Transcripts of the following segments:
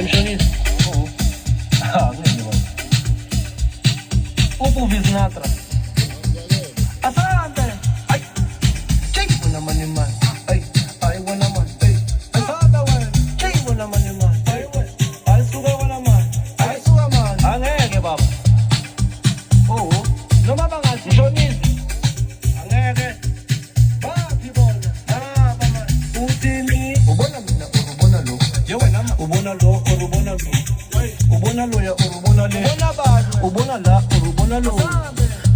emshonisa. Ngeke baba. Ubuvi Sinatra. Asante. Ay. Chico na man man. Ay, ay wala man. Ay. Asante wan. Chico na man man. Ay wan. Ay suga wala man. Ay suga man. Ngeke baba. Noma bangathi mshonisa. Ngeke. Bathi bona. Baba. Uthini? Ubona mina ubona lo. Ye wena ubona lo ubona lo. Ubona lo ya ubona le. Ubona bani? Ubona la ubona lo.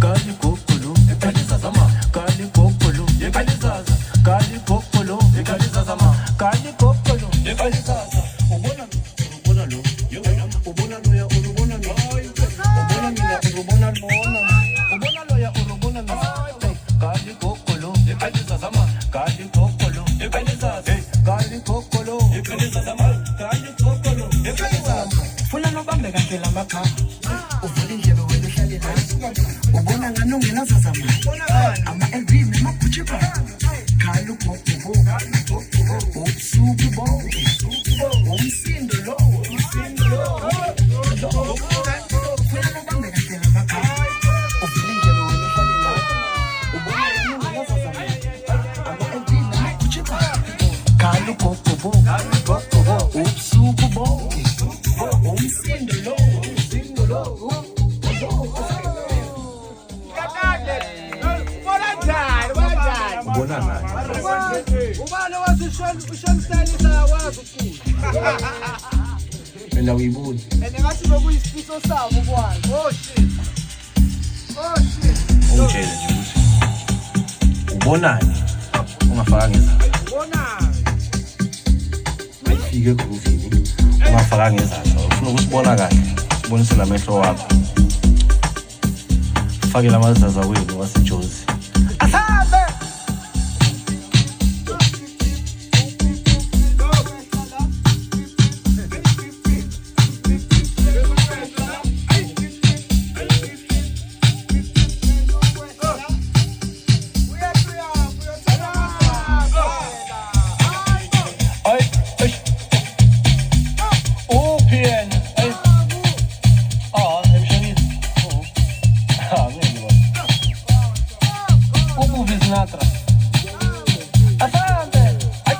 Kali kokolo. Ekalisa zama. Kali kokolo. Ekalisa. Kali kokolo. Ekalisa zama. Kali kokolo. Ekalisa. Ubona lo. Ye wena ubona lo ya ubona lo. Ubona mina ubona lo. Ubona lo ya ubona lo. Kali kokolo. Ekalisa zama. Kali kokolo. Ekalisa. Kali kokolo. Ekalisa zama. Kali kokolo. Ekalisa. Funa nobambe kahle la makhaya. Uvula indlebe wena uhlale la. Ubona ngani ungenazazama. Ama-LV namagucci bra. Khala ugogo. Ubusuku bo. Umsindo lo. Funa nobambe kahle la makhaya. Uvula indlebe wena uhlale la. Ubona ngani ungenazazama. Ama-LV namagucci bra. Khala ugogo. Ubusuku bo. Ubona nani? Ubani wathi ushonstylisa wazi ukufunda. Mina uyibuza. Ngathi bekuyisifiso sabo ukwazi. Oh shit. Ungitshele nje ukuthi ubonani ungafaka ngezandla. Ubonani? Ayifike groovini ungafaka ngezandla. Ufuna ukusibona kahle. Ubonise lamehlo wakho. Fake lamazaza wenu waseJozi. Asabe. Sinatra. Asante. Ay,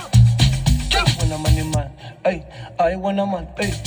chico na man man. Ay, ay wala man. Ay.